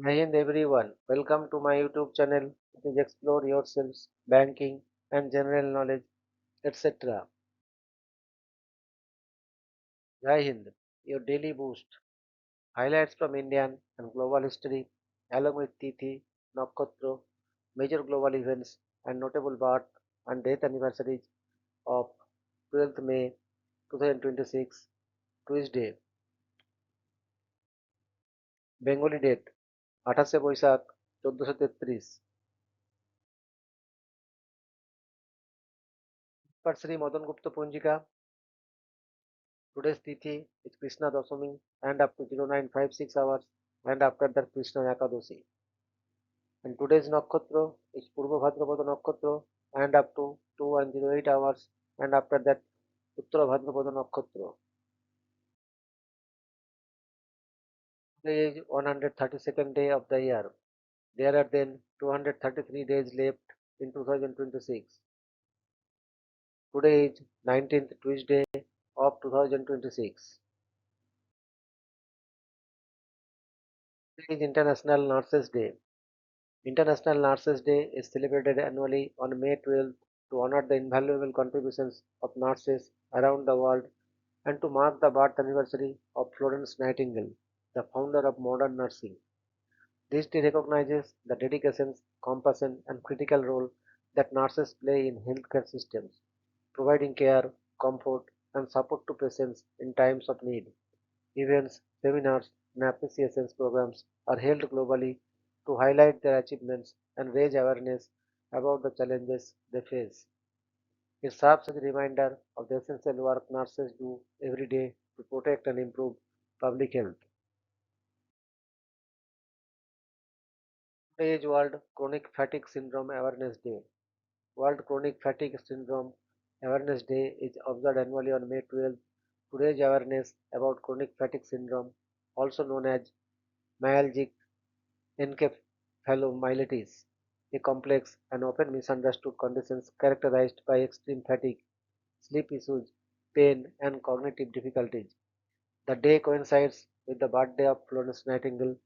Jai Hind everyone. Welcome to my YouTube channel. Please explore yourselves, banking and general knowledge, etc. Jai Hind, your daily boost. Highlights from Indian and global history, along with Tithi, Nakshatra, major global events, and notable birth and death anniversaries of 12th May 2026, Tuesday. Bengali date 28 Boishakh 1433 पर श्री मदन गुप्त पंजिका. Today's Tithi is Krishna Dasami and up to 0956 hours and after that Krishna Ekadashi. And today's Nakshatra is Purva Bhadrapada Nakshatra and up to 2108 hours and after that Uttara Bhadrapada Nakshatra. Today is 132nd day of the year. There are then 233 days left in 2026. Today is 19th Tuesday of 2026. Today is International Nurses Day. International Nurses Day is celebrated annually on May 12th to honor the invaluable contributions of nurses around the world and to mark the birth anniversary of Florence Nightingale, the founder of modern nursing. This day recognizes the dedication, compassion, and critical role that nurses play in healthcare systems, providing care, comfort, and support to patients in times of need. Events, seminars, and appreciation programs are held globally to highlight their achievements and raise awareness about the challenges they face. It serves as a reminder of the essential work nurses do every day to protect and improve public health. Today is World Chronic Fatigue Syndrome Awareness Day. World Chronic Fatigue Syndrome Awareness Day is observed annually on May 12th to raise awareness about chronic fatigue syndrome, also known as myalgic encephalomyelitis, a complex and often misunderstood condition characterized by extreme fatigue, sleep issues, pain, and cognitive difficulties. The day coincides with the birthday of Florence Nightingale,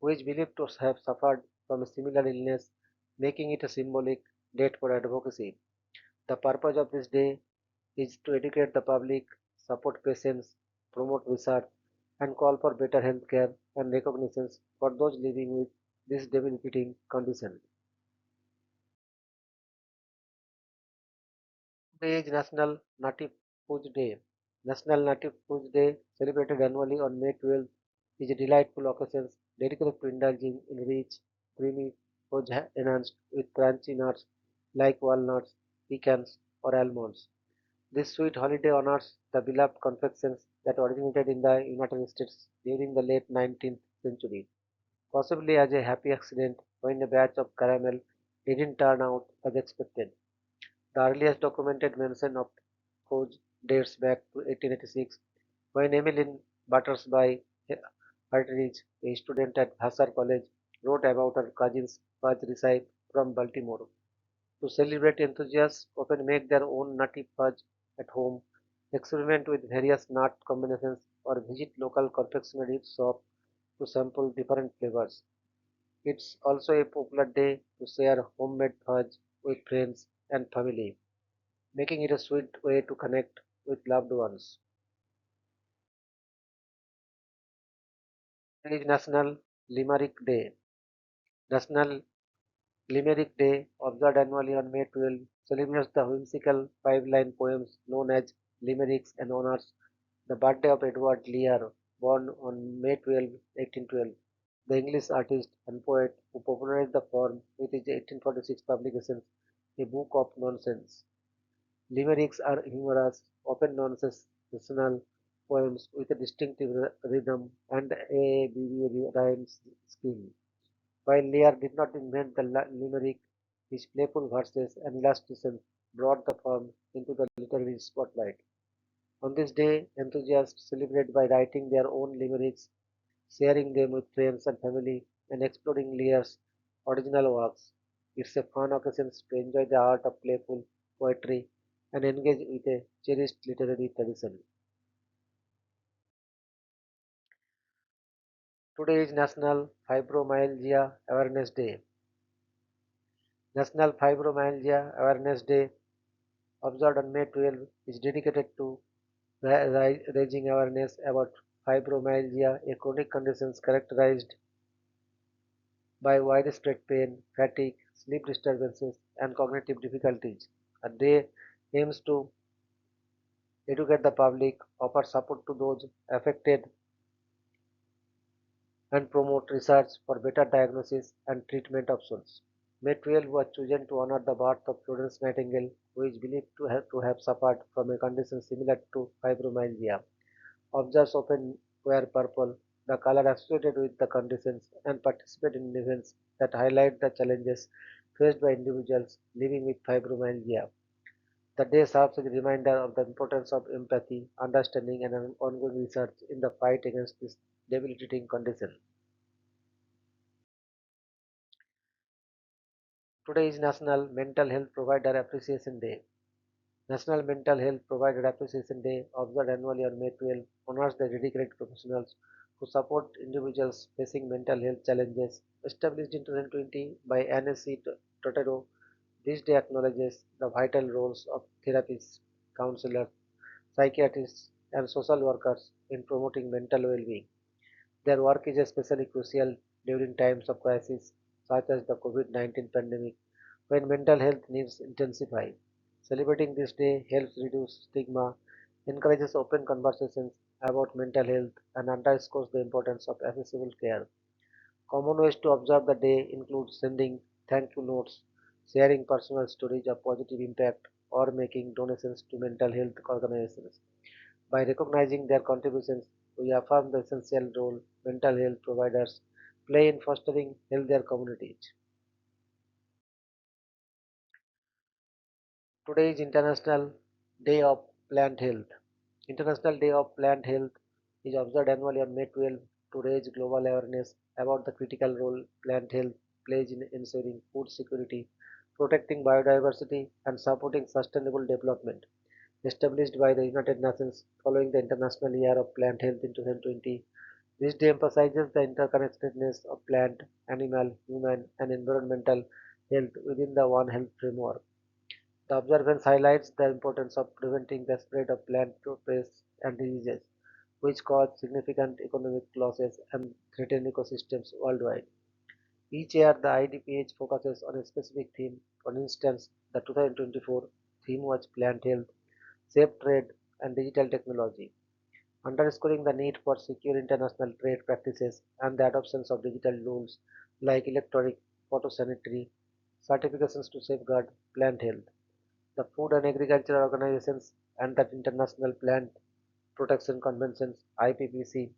who is believed to have suffered from a similar illness, making it a symbolic date for advocacy. The purpose of this day is to educate the public, support patients, promote research, and call for better health care and recognitions for those living with this debilitating condition. Today is National Native Food Day. National Native Food Day, celebrated annually on May 12th, is a delightful occasion dedicated to indulging in rich, creamy fudge enhanced with crunchy nuts like walnuts, pecans, or almonds. This sweet holiday honors the beloved confections that originated in the United States during the late 19th century, possibly as a happy accident when a batch of caramel didn't turn out as expected. The earliest documented mention of fudge dates back to 1886 when Emmeline Battersby Hartridge, a student at Vassar College, wrote about her cousin's fudge recipe from Baltimore. To celebrate, enthusiasts often make their own nutty fudge at home, experiment with various nut combinations, or visit local confectionery shops to sample different flavors. It's also a popular day to share homemade fudge with friends and family, making it a sweet way to connect with loved ones. Today is National Limerick Day. National Limerick Day, observed annually on May 12, celebrates the whimsical five-line poems known as limericks and honors the birthday of Edward Lear, born on May 12, 1812, the English artist and poet who popularized the form with his 1846 publication, A Book of Nonsense. Limericks are humorous, often nonsensational poems with a distinctive rhythm and a vivid rhyme scheme. While Lear did not invent the limerick, his playful verses and illustrations brought the form into the literary spotlight. On this day, enthusiasts celebrate by writing their own limericks, sharing them with friends and family, and exploring Lear's original works. It's a fun occasion to enjoy the art of playful poetry and engage with a cherished literary tradition. Today is National Fibromyalgia Awareness Day. National Fibromyalgia Awareness Day, observed on May 12, is dedicated to raising awareness about fibromyalgia, a chronic condition characterized by widespread pain, fatigue, sleep disturbances, and cognitive difficulties. A day aims to educate the public, offer support to those affected, and promote research for better diagnosis and treatment options. May 12 was chosen to honor the birth of Florence Nightingale, who is believed to have suffered from a condition similar to fibromyalgia. Observers often wear purple, the color associated with the conditions, and participate in events that highlight the challenges faced by individuals living with fibromyalgia. The day serves as a reminder of the importance of empathy, understanding, and ongoing research in the fight against this debilitating condition. Today is National Mental Health Provider Appreciation Day. National Mental Health Provider Appreciation Day, observed annually on May 12, honors the dedicated professionals who support individuals facing mental health challenges. Established in 2020 by NSC Totero, this day acknowledges the vital roles of therapists, counselors, psychiatrists, and social workers in promoting mental well-being. Their work is especially crucial during times of crisis such as the COVID-19 pandemic, when mental health needs intensify. Celebrating this day helps reduce stigma, encourages open conversations about mental health, and underscores the importance of accessible care. Common ways to observe the day include sending thank you notes, sharing personal stories of positive impact, or making donations to mental health organizations. By recognizing their contributions, we affirm the essential role mental health providers play in fostering healthier communities. Today is International Day of Plant Health. International Day of Plant Health is observed annually on May 12 to raise global awareness about the critical role plant health plays in ensuring food security, protecting biodiversity, and supporting sustainable development. Established by the United Nations following the International Year of Plant Health in 2020, this day emphasizes the interconnectedness of plant, animal, human, and environmental health within the One Health framework. The observance highlights the importance of preventing the spread of plant pests and diseases, which cause significant economic losses and threaten ecosystems worldwide. Each year, the IDPH focuses on a specific theme. For instance, the 2024 theme was plant health, safe trade, and digital technology, underscoring the need for secure international trade practices and the adoption of digital tools like electronic photosanitary certifications to safeguard plant health. The Food and Agriculture Organizations and the International Plant Protection Conventions (IPPC)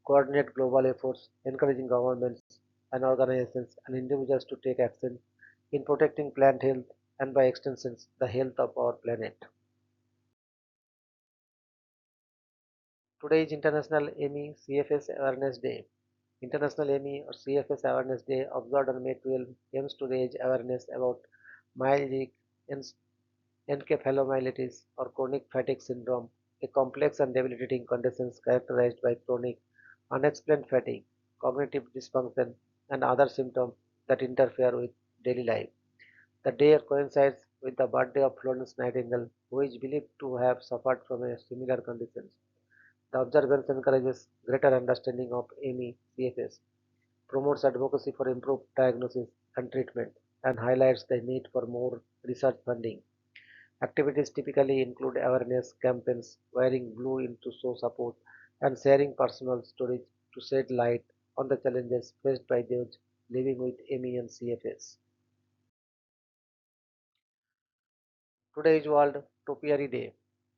coordinate global efforts, encouraging governments and organizations and individuals to take action in protecting plant health and by extension the health of our planet. Today is International ME CFS Awareness Day. International ME or CFS Awareness Day, observed on May 12, aims to raise awareness about myalgic encephalomyelitis or chronic fatigue syndrome, a complex and debilitating condition characterized by chronic unexplained fatigue, cognitive dysfunction, and other symptoms that interfere with daily life. The day coincides with the birthday of Florence Nightingale, who is believed to have suffered from a similar condition. The observance encourages greater understanding of ME CFS, promotes advocacy for improved diagnosis and treatment, and highlights the need for more research funding. Activities typically include awareness campaigns, wearing blue to show support, and sharing personal stories to shed light on the challenges faced by those living with ME and CFS. Today is World Topiary Day.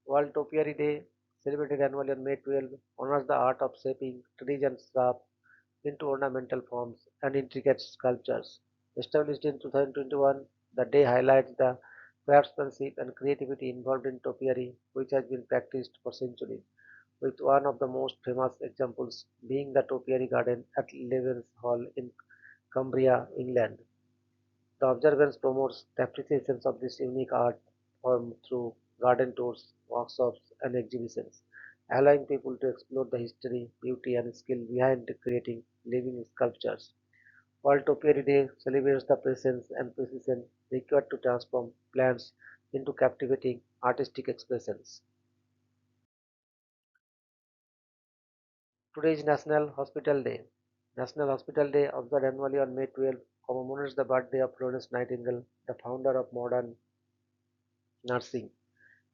World Topiary Day, celebrated annually on May 12, honors the art of shaping trees and shrubs into ornamental forms and intricate sculptures. Established in 2021, the day highlights the craftsmanship and creativity involved in topiary, which has been practiced for centuries, with one of the most famous examples being the Topiary Garden at Levens Hall in Cumbria, England. The observance promotes the appreciation of this unique art form through garden tours, workshops, and exhibitions, allowing people to explore the history, beauty, and skill behind creating living sculptures. World Topiary Day celebrates the presence and precision required to transform plants into captivating artistic expressions. Today is National Hospital Day. National Hospital Day, observed annually on May 12, commemorates the birthday of Florence Nightingale, the founder of modern nursing.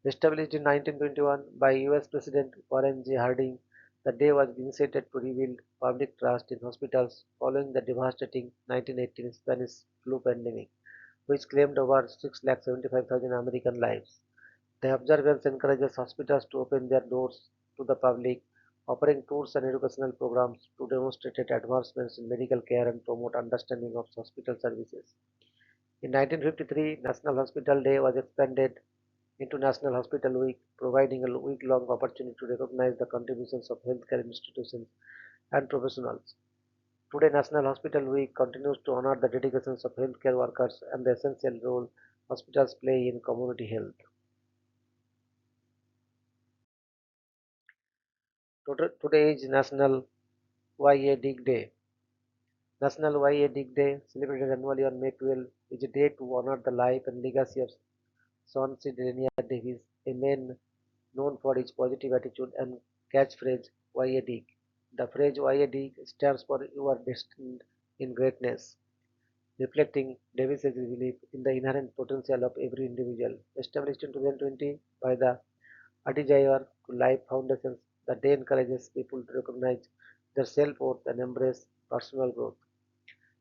Established in 1921 by US President Warren G. Harding, the day was initiated to rebuild public trust in hospitals following the devastating 1918 Spanish flu pandemic, which claimed over 675,000 American lives. The observance encourages hospitals to open their doors to the public, offering tours and educational programs to demonstrate advancements in medical care and promote understanding of hospital services. In 1953, National Hospital Day was expanded into National Hospital Week, providing a week-long opportunity to recognize the contributions of healthcare institutions and professionals. Today, National Hospital Week continues to honor the dedications of healthcare workers and the essential role hospitals play in community health. Today is National YA Dig Day. National YA Dig Day, celebrated annually on May 12, is a day to honor the life and legacy of Swansea Delania Davies, a man known for his positive attitude and catchphrase "Why a Dig?". The phrase "Why a Dig?" stands for "You are destined in greatness", reflecting Davis's belief in the inherent potential of every individual. Established in 2020 by the A Desire to Life Foundation, the day encourages people to recognize their self-worth and embrace personal growth.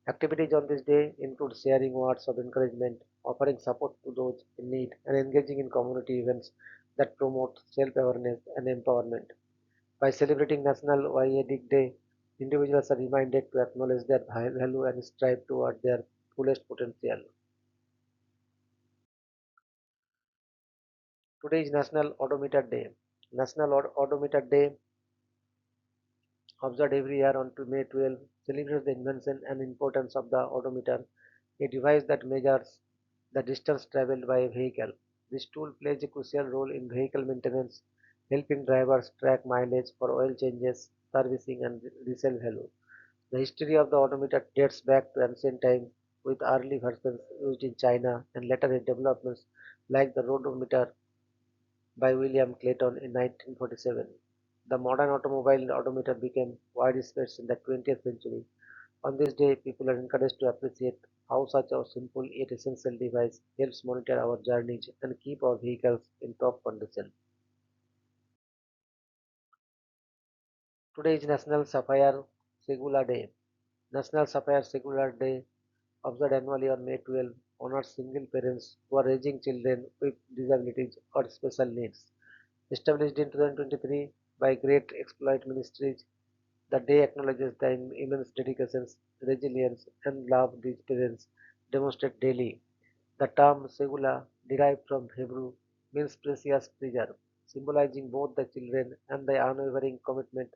Activities on this day include sharing words of encouragement, offering support to those in need, and engaging in community events that promote self-awareness and empowerment. By celebrating National YA Day, individuals are reminded to acknowledge their value and strive toward their fullest potential. Today is National Odometer Day. National Odometer Day, observed every year on to May 12, celebrates the invention and importance of the odometer, a device that measures the distance traveled by a vehicle. This tool plays a crucial role in vehicle maintenance, helping drivers track mileage for oil changes, servicing, and resale value. The history of the odometer dates back to ancient times, with early versions used in China and later developments like the roadometer by William Clayton in 1947. The modern automobile odometer became widespread in the 20th century. On this day, people are encouraged to appreciate how such a simple yet essential device helps monitor our journeys and keep our vehicles in top condition. Today is National Sapphire Segula Day. National Sapphire Segula Day, observed annually on May 12, honors single parents who are raising children with disabilities or special needs. Established in 2023 by Great Exploit Ministries, the day acknowledges the immense dedications, resilience, and love these parents demonstrate daily. The term "segula", derived from Hebrew, means precious treasure, symbolizing both the children and the unwavering commitment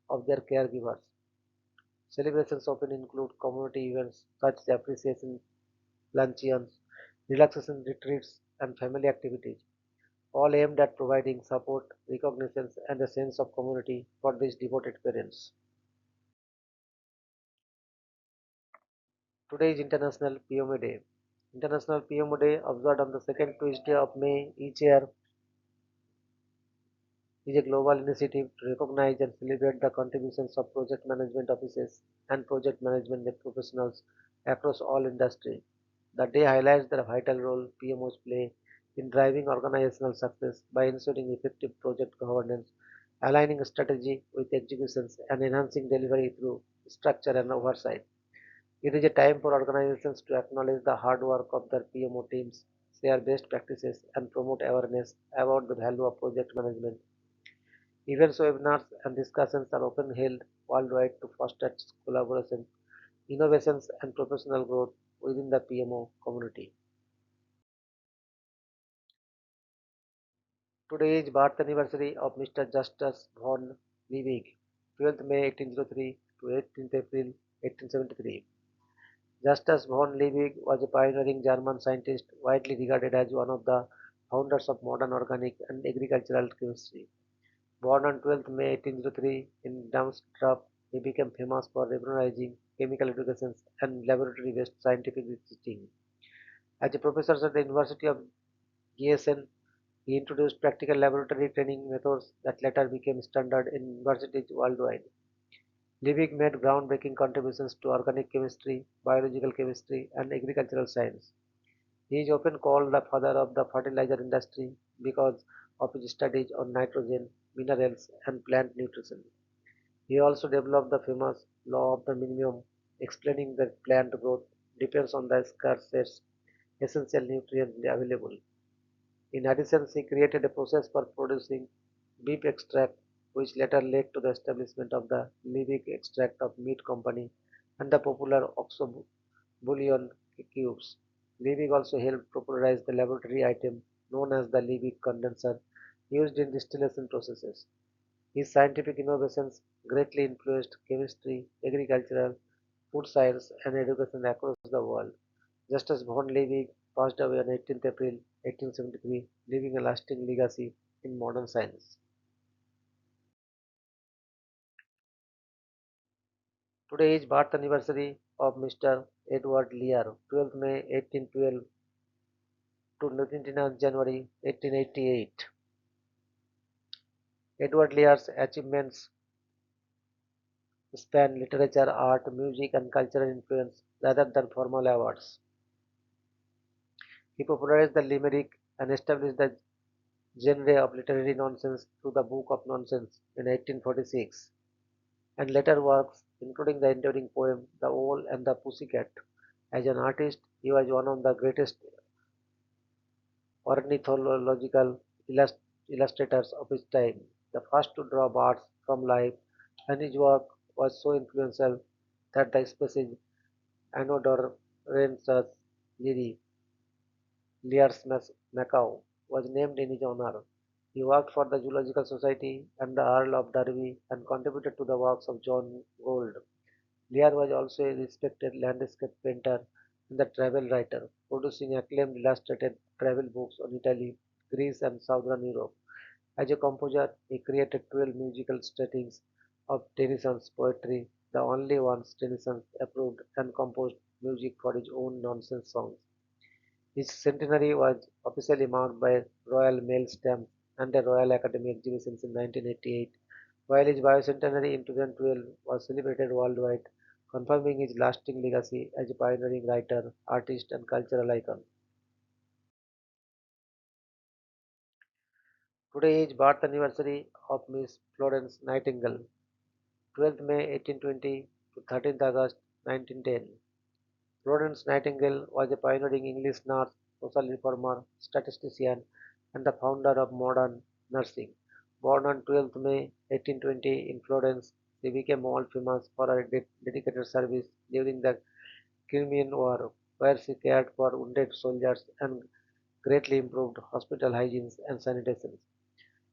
of their caregivers. Celebrations often include community events such as appreciation luncheons, relaxation retreats, and family activities, all aimed at providing support, recognition, and a sense of community for these devoted parents. Today is International PMO Day. International PMO Day, observed on the second Tuesday of May each year, is a global initiative to recognize and celebrate the contributions of project management offices and project management professionals across all industries. The day highlights the vital role PMOs play in driving organizational success by ensuring effective project governance, aligning strategy with executions, and enhancing delivery through structure and oversight. It is a time for organizations to acknowledge the hard work of their PMO teams, share best practices, and promote awareness about the value of project management. Events, webinars, and discussions are often held worldwide to foster collaboration, innovations, and professional growth within the PMO community. Today is birth anniversary of Mr. Justus von Liebig, 12th May 1803 to 18th April 1873. Justus von Liebig was a pioneering German scientist widely regarded as one of the founders of modern organic and agricultural chemistry. Born on 12th May 1803 in Darmstadt, he became famous for revolutionizing chemical education and laboratory-based scientific teaching. As a professor at the University of Gießen, he introduced practical laboratory training methods that later became standard in universities worldwide. Liebig made groundbreaking contributions to organic chemistry, biological chemistry, and agricultural science. He is often called the father of the fertilizer industry because of his studies on nitrogen, minerals, and plant nutrition. He also developed the famous law of the minimum, explaining that plant growth depends on the scarcest essential nutrients available. In addition, he created a process for producing beef extract, which later led to the establishment of the Liebig Extract of Meat Company and the popular Oxo bouillon cubes. Liebig also helped popularize the laboratory item known as the Liebig condenser used in distillation processes. His scientific innovations greatly influenced chemistry, agricultural, food science, and education across the world. Just as von Liebig passed away on 18th April 1873, leaving a lasting legacy in modern science. Today is birth anniversary of Mr. Edward Lear, 12th May 1812 to 29th January 1888. Edward Lear's achievements span literature, art, music, and cultural influence rather than formal awards. He popularized the limerick and established the genre of literary nonsense through the Book of Nonsense in 1846, and later works, including the enduring poem The Owl and the Pussycat. As an artist, he was one of the greatest ornithological illustrators of his time, the first to draw birds from life, and his work was so influential that the species Annodorensis lyri, Lear's macaw, was named in his honor. He worked for the Zoological Society and the Earl of Derby and contributed to the works of John Gould. Lear was also a respected landscape painter and the travel writer, producing acclaimed illustrated travel books on Italy, Greece, and Southern Europe. As a composer, he created 12 musical settings of Tennyson's poetry, the only ones Tennyson approved, and composed music for his own nonsense songs. His centenary was officially marked by Royal Mail stamp and the Royal Academy exhibitions in 1988, while his bicentenary in 2012 was celebrated worldwide, confirming his lasting legacy as a pioneering writer, artist, and cultural icon. Today is birth anniversary of Miss Florence Nightingale, 12th May 1820 to 13th August 1910. Florence Nightingale was a pioneering English nurse, social reformer, statistician, and the founder of modern nursing. Born on 12th May 1820 in Florence, she became world famous for her dedicated service during the Crimean War, where she cared for wounded soldiers and greatly improved hospital hygiene and sanitation.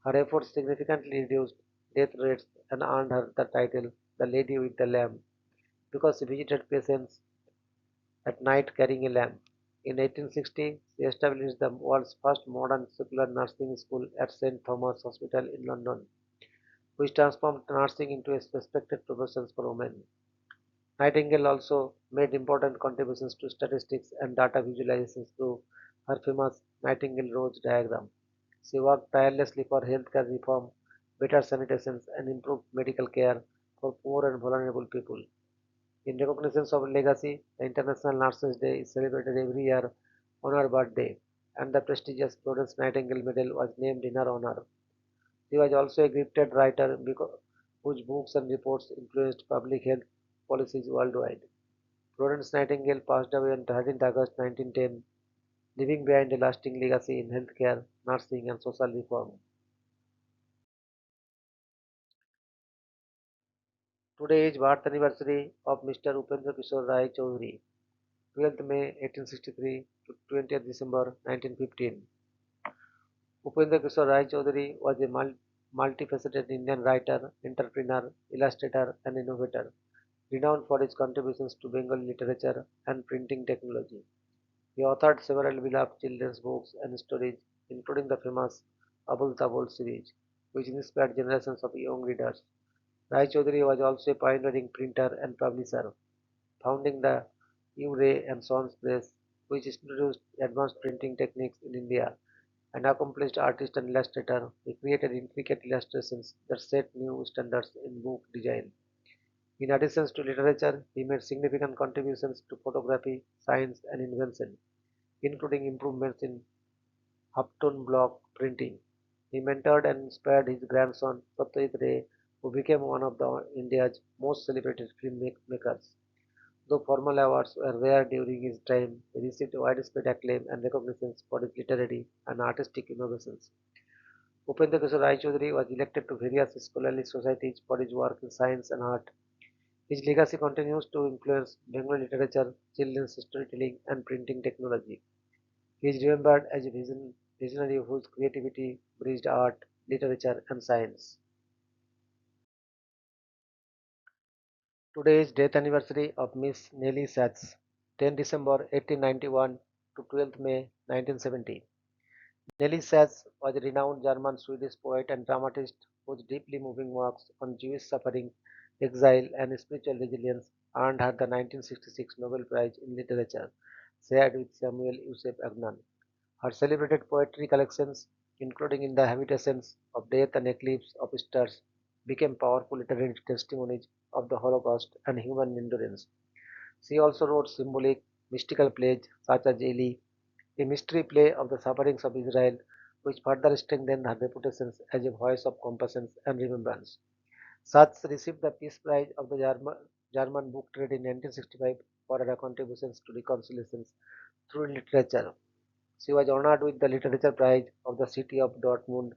Her efforts significantly reduced death rates and earned her the title "the Lady with the Lamp" because she visited patients at night carrying a lamp. In 1860, she established the world's first modern secular nursing school at St. Thomas Hospital in London, which transformed nursing into a respected profession for women. Nightingale also made important contributions to statistics and data visualizations through her famous Nightingale Rose diagram. She worked tirelessly for healthcare reform, better sanitation, and improved medical care for poor and vulnerable people. In recognition of her legacy, the International Nurses Day is celebrated every year on her birthday, and the prestigious Florence Nightingale Medal was named in her honor. She was also a gifted writer whose books and reports influenced public health policies worldwide. Florence Nightingale passed away on 13th August 1910, leaving behind a lasting legacy in healthcare, nursing, and social reform. Today is birth anniversary of Mr. Upendra Kishore Rai Chaudhary, 12th May 1863 to 20th December 1915. Upendra Kishore Rai Chaudhary was a multifaceted Indian writer, entrepreneur, illustrator, and innovator, renowned for his contributions to Bengali literature and printing technology. He authored several beloved children's books and stories, including the famous Abul Tabul series. which inspired generations of young readers. Rai Chaudhuri was also a pioneering printer and publisher, founding the U-Ray and Sons Press, which introduced advanced printing techniques in India. An accomplished artist and illustrator, he created intricate illustrations that set new standards in book design. In addition to literature, he made significant contributions to photography, science, and invention, including improvements in half-tone block printing. He mentored and inspired his grandson Satyajit Ray, who became one of India's most celebrated filmmakers. Though formal awards were rare during his time, he received widespread acclaim and recognition for his literary and artistic innovations. Upendra Kishore Rai Chaudhary was elected to various scholarly societies for his work in science and art. His legacy continues to influence Bengali literature, children's storytelling, and printing technology. He is remembered as a visionary whose creativity bridged art, literature, and science. Today is death anniversary of Miss Nelly Sachs, 10 December 1891 to 12 May 1970. Nelly Sachs was a renowned German-Swedish poet and dramatist whose deeply moving works on Jewish suffering, exile, and spiritual resilience earned her the 1966 Nobel Prize in Literature, shared with Samuel Yusef Agnan. Her celebrated poetry collections, including In the Habitations of Death and Eclipse of Stars, became powerful literary testimonies of the Holocaust and human endurance. She also wrote symbolic, mystical plays such as Eli, a mystery play of the sufferings of Israel, which further strengthened her reputation as a voice of compassion and remembrance. Sachs received the Peace Prize of the German Book Trade in 1965 for her contributions to reconciliation through literature. She was honored with the Literature Prize of the city of Dortmund.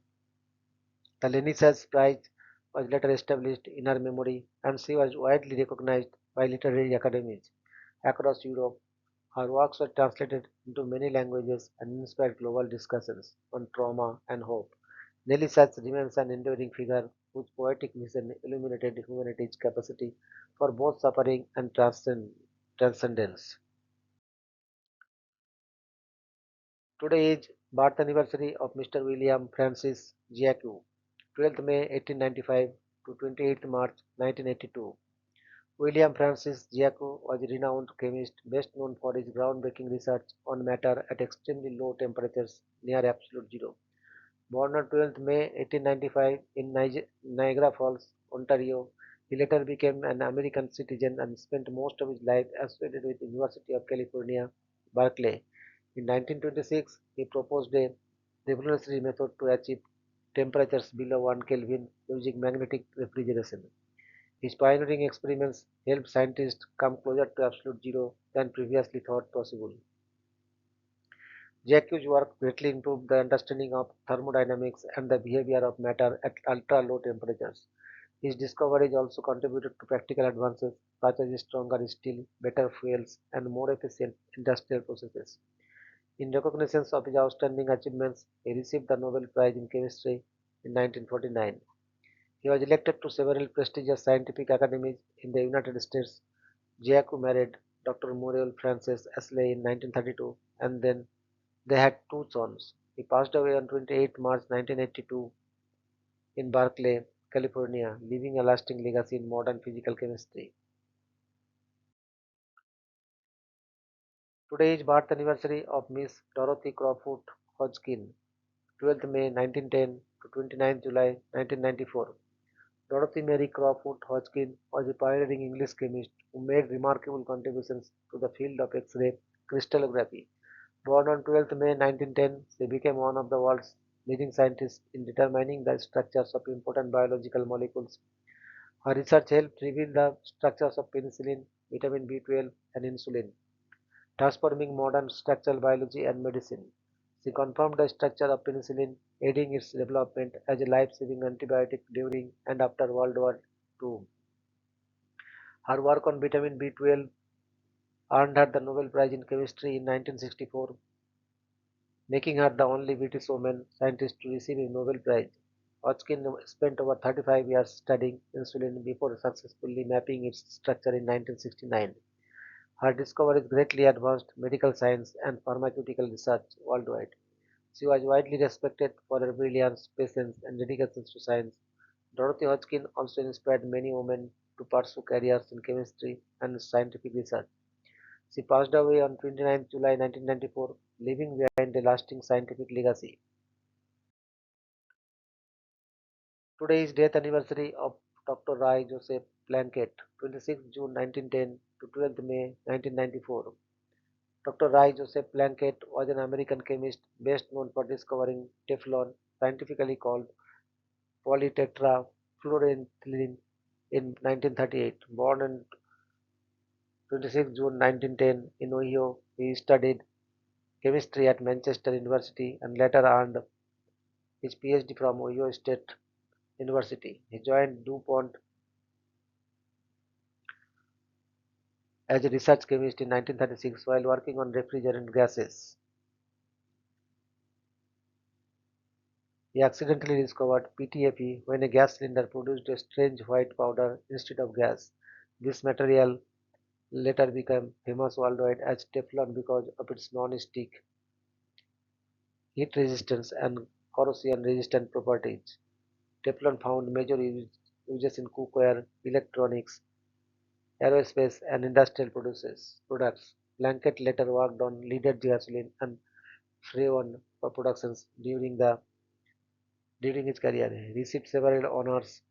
The Renaissance Prize was later established in her memory, and she was widely recognized by literary academies across Europe. Her works were translated into many languages and inspired global discussions on trauma and hope. Nelly Sachs remains an enduring figure whose poetic vision illuminated humanity's capacity for both suffering and transcendence. Today is birth anniversary of Mr. William Francis Giacu, 12th May 1895 to 28th March 1982. William Francis Giacu was a renowned chemist best known for his groundbreaking research on matter at extremely low temperatures near absolute zero. Born on 12th May 1895 in Niagara Falls, Ontario, he later became an American citizen and spent most of his life associated with the University of California, Berkeley. In 1926, he proposed a revolutionary method to achieve temperatures below 1 Kelvin using magnetic refrigeration. His pioneering experiments helped scientists come closer to absolute zero than previously thought possible. Jacques' work greatly improved the understanding of thermodynamics and the behavior of matter at ultra-low temperatures. His discoveries also contributed to practical advances such as stronger steel, better fuels, and more efficient industrial processes. In recognition of his outstanding achievements, he received the Nobel Prize in Chemistry in 1949. He was elected to several prestigious scientific academies in the United States. Giacu married Dr. Muriel Frances Ashley in 1932, and then they had two sons. He passed away on 28 March 1982 in Berkeley, California, leaving a lasting legacy in modern physical chemistry. Today is birth anniversary of Miss Dorothy Crawford Hodgkin, 12th May 1910 to 29th July 1994. Dorothy Mary Crawford Hodgkin was a pioneering English chemist who made remarkable contributions to the field of X-ray crystallography. Born on 12th May 1910, she became one of the world's leading scientists in determining the structures of important biological molecules. Her research helped reveal the structures of penicillin, vitamin B12, and insulin, transforming modern structural biology and medicine. She confirmed the structure of penicillin, aiding its development as a life-saving antibiotic during and after World War II. Her work on vitamin B12 earned her the Nobel Prize in Chemistry in 1964, making her the only British woman scientist to receive a Nobel Prize. Hodgkin spent over 35 years studying insulin before successfully mapping its structure in 1969. Her discoveries greatly advanced medical science and pharmaceutical research worldwide. She was widely respected for her brilliance, patience, and dedication to science. Dorothy Hodgkin also inspired many women to pursue careers in chemistry and scientific research. She passed away on 29 July 1994, leaving behind a lasting scientific legacy. Today is death anniversary of Dr. Rai Joseph Plunkett, 26 June 1910 to 12 May 1994. Dr. Rai Joseph Plunkett was an American chemist best known for discovering Teflon, scientifically called polytetrafluoroethylene, in 1938. Born on 26 June 1910 in Ohio, he studied chemistry at Manchester University and later earned his PhD from Ohio State University. He joined DuPont as a research chemist in 1936 while working on refrigerant gases. He accidentally discovered PTFE when a gas cylinder produced a strange white powder instead of gas. This material later became famous worldwide as Teflon because of its non-stick, heat resistance, and corrosion resistant properties. Teflon found major uses in cookware, electronics, aerospace, and industrial products. Blanket later worked on leaded gasoline and freon for productions during his career. He received several honors,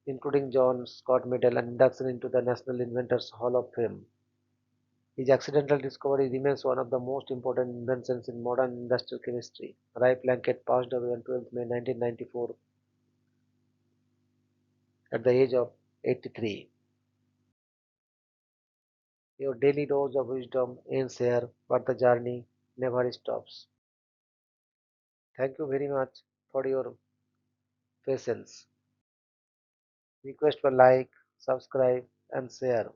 including John Scott Medal and induction into the National Inventors Hall of Fame. His accidental discovery remains one of the most important inventions in modern industrial chemistry. Ray Plunkett passed away on 12 May 1994 at the age of 83. Your daily dose of wisdom ends here, but the journey never stops. Thank you very much for your patience. Request for like, subscribe, and share.